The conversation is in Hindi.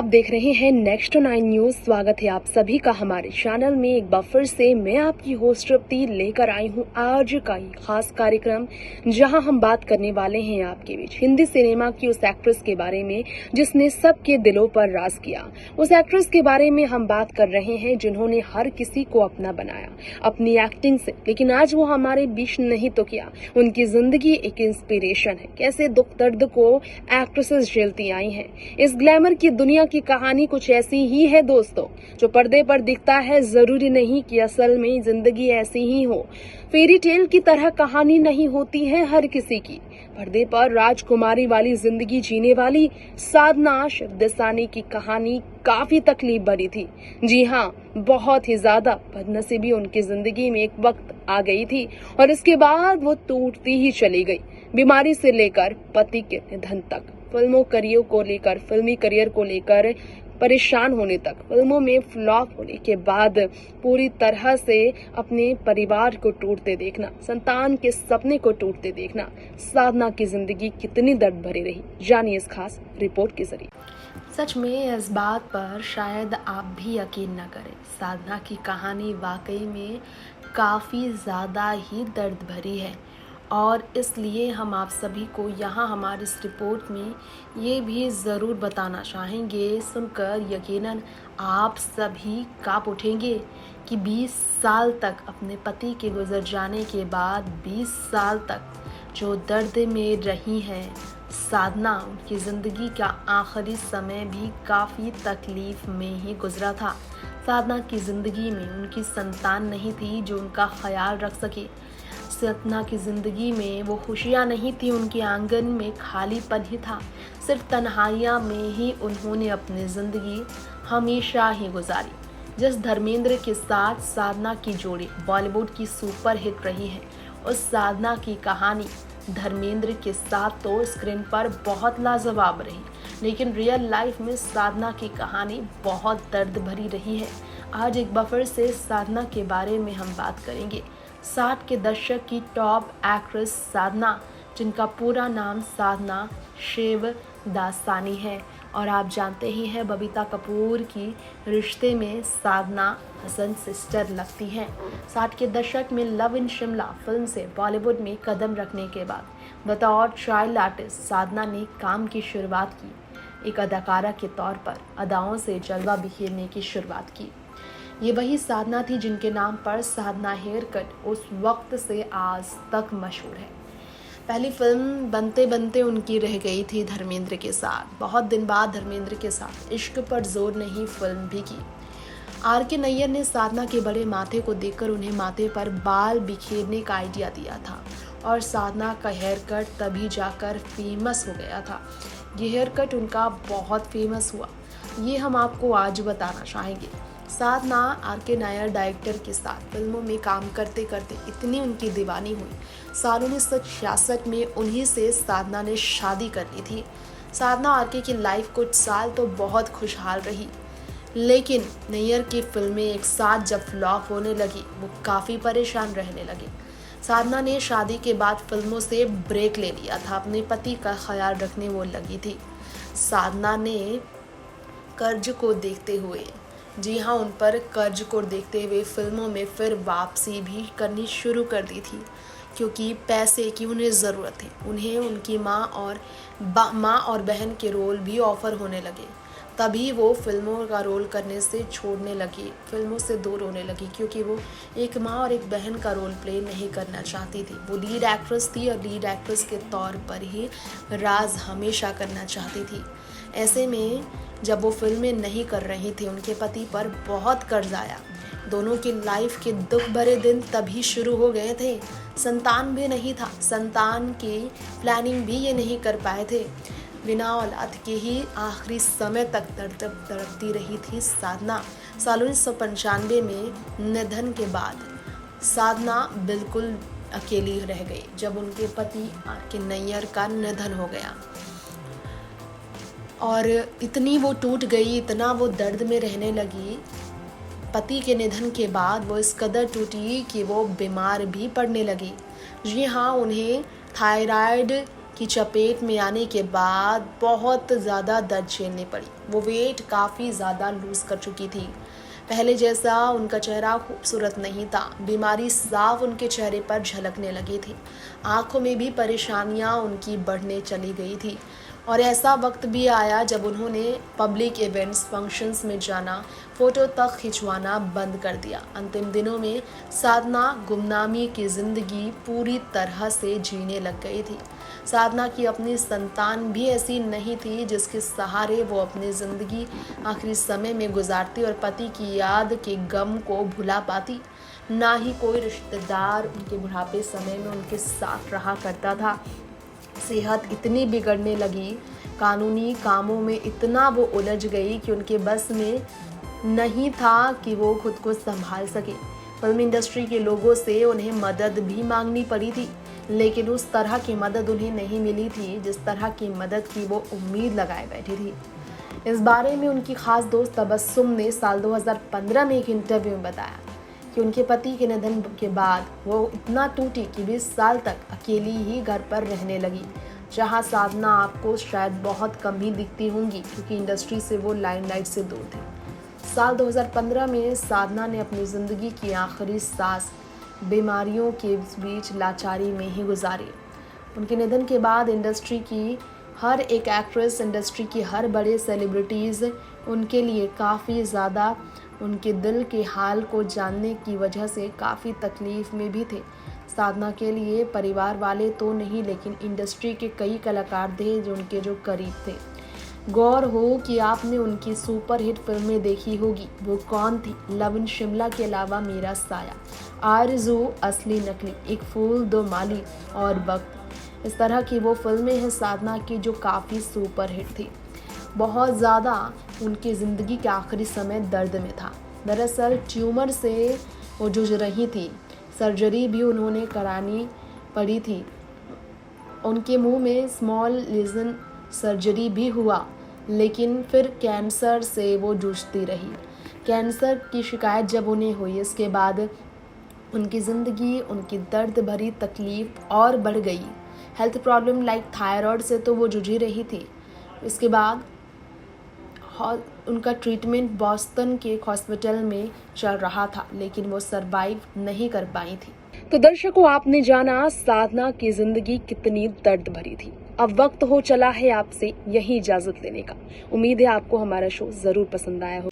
देख रहे हैं नेक्स्ट 9 न्यूज। स्वागत है आप सभी का हमारे चैनल में। एक बार फिर से मैं आपकी होस्ट तृप्ति लेकर आई हूं आज का ये खास कार्यक्रम, जहां हम बात करने वाले हैं आपके बीच हिंदी सिनेमा की उस एक्ट्रेस के बारे में जिसने सबके दिलों पर राज किया। उस एक्ट्रेस के बारे में हम बात कर रहे हैं जिन्होंने हर किसी को अपना बनाया अपनी एक्टिंग से, लेकिन आज वो हमारे बीच नहीं तो क्या, उनकी जिंदगी एक इंस्पिरेशन है। कैसे दुख दर्द को एक्ट्रेसेस झेलती आई हैं। इस ग्लैमर की दुनिया की कहानी कुछ ऐसी ही है दोस्तों। जो पर्दे पर दिखता है जरूरी नहीं कि असल में जिंदगी ऐसी ही हो। फेरी टेल की तरह कहानी नहीं होती है हर किसी की। पर्दे पर राजकुमारी वाली जिंदगी जीने वाली साधना शिवदसानी की कहानी काफी तकलीफ भरी थी। जी हाँ, बहुत ही ज्यादा बदनसीबी उनकी जिंदगी में एक वक्त आ गई थी और इसके बाद वो टूटती ही चली गई। बीमारी से लेकर पति के निधन तक, फिल्मी करियर को लेकर परेशान होने तक, फिल्मों में फ्लॉप होने के बाद पूरी तरह से अपने परिवार को टूटते देखना, संतान के सपने को टूटते देखना, साधना की जिंदगी कितनी दर्द भरी रही, जानिए इस खास रिपोर्ट के जरिए। सच में इस बात पर शायद आप भी यकीन न करें, साधना की कहानी वाकई में काफ़ी ज़्यादा ही दर्द भरी है और इसलिए हम आप सभी को यहाँ हमारी इस रिपोर्ट में ये भी ज़रूर बताना चाहेंगे। सुनकर यकीनन आप सभी काँप उठेंगे कि 20 साल तक अपने पति के गुजर जाने के बाद 20 साल तक जो दर्द में रही हैं साधना, उनकी ज़िंदगी का आखिरी समय भी काफ़ी तकलीफ़ में ही गुजरा था। साधना की ज़िंदगी में उनकी संतान नहीं थी जो उनका ख्याल रख सके। साधना की ज़िंदगी में वो खुशियाँ नहीं थी, उनके आंगन में खालीपन ही था। सिर्फ तन्हाइयाँ में ही उन्होंने अपनी ज़िंदगी हमेशा ही गुजारी। जिस धर्मेंद्र के साथ साधना की जोड़ी बॉलीवुड की सुपर हिट रही है, उस साधना की कहानी धर्मेंद्र के साथ तो स्क्रीन पर बहुत लाजवाब रही, लेकिन रियल लाइफ में साधना की कहानी बहुत दर्द भरी रही है। आज एक बार फिर से साधना के बारे में हम बात करेंगे। 60 के दशक की टॉप एक्ट्रेस साधना, जिनका पूरा नाम साधना शिवदासानी है और आप जानते ही हैं बबीता कपूर की रिश्ते में साधना हसन सिस्टर लगती हैं। 60 के दशक में लव इन शिमला फिल्म से बॉलीवुड में कदम रखने के बाद बतौर चाइल्ड आर्टिस्ट साधना ने काम की शुरुआत की। एक अदाकारा के तौर पर अदाओं से जलवा बिखेरने की शुरुआत की। ये वही साधना थी जिनके नाम पर साधना हेयर कट उस वक्त से आज तक मशहूर है। पहली फिल्म बनते बनते उनकी रह गई थी धर्मेंद्र के साथ। बहुत दिन बाद धर्मेंद्र के साथ इश्क पर जोर नहीं फिल्म भी की। R.K. नैयर ने साधना के बड़े माथे को देखकर उन्हें माथे पर बाल बिखेरने का आइडिया दिया था और साधना का हेयर कट तभी जाकर फेमस हो गया था। ये हेयर कट उनका बहुत फेमस हुआ, ये हम आपको आज बताना चाहेंगे। साधना R.K. नायर डायरेक्टर के साथ फिल्मों में काम करते करते इतनी उनकी दीवानी हुई, साल 1966 में उन्हीं से साधना ने शादी कर ली थी। साधना R.K. की लाइफ कुछ साल तो बहुत खुशहाल रही, लेकिन नैयर की फिल्में एक साथ जब फ्लॉप होने लगी, वो काफ़ी परेशान रहने लगे। साधना ने शादी के बाद फिल्मों से ब्रेक ले लिया था, अपने पति का ख्याल रखने वो लगी थी। साधना ने कर्ज को देखते हुए, जी हाँ, उन पर कर्ज को देखते हुए फिल्मों में फिर वापसी भी करनी शुरू कर दी थी, क्योंकि पैसे की उन्हें ज़रूरत थी। उन्हें उनकी माँ और बहन के रोल भी ऑफ़र होने लगे। तभी वो फिल्मों का रोल करने से छोड़ने लगी, फिल्मों से दूर होने लगी, क्योंकि वो एक माँ और एक बहन का रोल प्ले नहीं करना चाहती थी। वो लीड एक्ट्रेस थी और लीड एक्ट्रेस के तौर पर ही राज हमेशा करना चाहती थी। ऐसे में जब वो फिल्में नहीं कर रही थी, उनके पति पर बहुत कर्ज आया। दोनों की लाइफ के दुख भरे दिन तभी शुरू हो गए थे। संतान भी नहीं था, संतान की प्लानिंग भी ये नहीं कर पाए थे। बिना औलाद के ही आखिरी समय तक तड़पती रही थी साधना। साल 1995 में निधन के बाद साधना बिल्कुल अकेली रह गई जब उनके पति R.K. नैयर का निधन हो गया और इतनी वो टूट गई, इतना वो दर्द में रहने लगी। पति के निधन के बाद वो इस कदर टूटी कि वो बीमार भी पड़ने लगी। जी हाँ, उन्हें थायराइड की चपेट में आने के बाद बहुत ज़्यादा दर्द झेलनी पड़ी। वो वेट काफ़ी ज़्यादा लूज़ कर चुकी थी। पहले जैसा उनका चेहरा खूबसूरत नहीं था। बीमारी साफ उनके चेहरे पर झलकने लगी थी। आंखों में भी परेशानियां उनकी बढ़ने चली गई थी। और ऐसा वक्त भी आया जब उन्होंने पब्लिक इवेंट्स, फंक्शंस में जाना, फ़ोटो तक खिंचवाना बंद कर दिया। अंतिम दिनों में साधना गुमनामी की ज़िंदगी पूरी तरह से जीने लग गई थी। साधना की अपनी संतान भी ऐसी नहीं थी जिसके सहारे वो अपनी ज़िंदगी आखिरी समय में गुजारती और पति की याद के गम को भुला पाती। ना ही कोई रिश्तेदार उनके बुढ़ापे समय में उनके साथ रहा करता था। सेहत इतनी बिगड़ने लगी, कानूनी कामों में इतना वो उलझ गई कि उनके बस में नहीं था कि वो खुद को संभाल सके। फिल्म इंडस्ट्री के लोगों से उन्हें मदद भी मांगनी पड़ी थी, लेकिन उस तरह की मदद उन्हें नहीं मिली थी जिस तरह की मदद की वो उम्मीद लगाए बैठी थी। इस बारे में उनकी खास दोस्त तबस्सुम ने साल 2015 में एक इंटरव्यू में बताया कि उनके पति के निधन के बाद वो इतना टूटी कि 20 साल तक अकेली ही घर पर रहने लगी। जहां साधना आपको शायद बहुत कम ही दिखती होंगी क्योंकि इंडस्ट्री से वो लाइमलाइट से दूर थी। साल 2015 में साधना ने अपनी ज़िंदगी की आखिरी सांस बीमारियों के बीच लाचारी में ही गुजारी। उनके निधन के बाद इंडस्ट्री की हर एक एक्ट्रेस, इंडस्ट्री की हर बड़े सेलिब्रिटीज़ उनके लिए काफ़ी ज़्यादा उनके दिल के हाल को जानने की वजह से काफ़ी तकलीफ़ में भी थे। साधना के लिए परिवार वाले तो नहीं, लेकिन इंडस्ट्री के कई कलाकार थे जो उनके करीब थे। गौर हो कि आपने उनकी सुपरहिट फिल्में देखी होगी। वो कौन थी? लव इन शिमला के अलावा मेरा साया, आरज़ू, असली नकली, एक फूल दो माली और वक्त। इस तरह की वो फिल्में हैं साधना की जो काफ़ी सुपरहिट थी। बहुत ज़्यादा उनकी ज़िंदगी के आखिरी समय दर्द में था। दरअसल ट्यूमर से वो जूझ रही थी। सर्जरी भी उन्होंने करानी पड़ी थी। उनके मुंह में स्मॉल लीजन सर्जरी भी हुआ, लेकिन फिर कैंसर से वो जूझती रही। कैंसर की शिकायत जब उन्हें हुई, इसके बाद उनकी ज़िंदगी, उनकी दर्द भरी तकलीफ़ और बढ़ गई। हेल्थ प्रॉब्लम लाइक थायराइड से तो वो जूझ रही थी। इसके बाद उनका ट्रीटमेंट बॉस्टन के एक हॉस्पिटल में चल रहा था, लेकिन वो सरवाइव नहीं कर पाई थी। तो दर्शकों, आपने जाना साधना की जिंदगी कितनी दर्द भरी थी। अब वक्त हो चला है आपसे यही इजाजत लेने का। उम्मीद है आपको हमारा शो जरूर पसंद आया हो।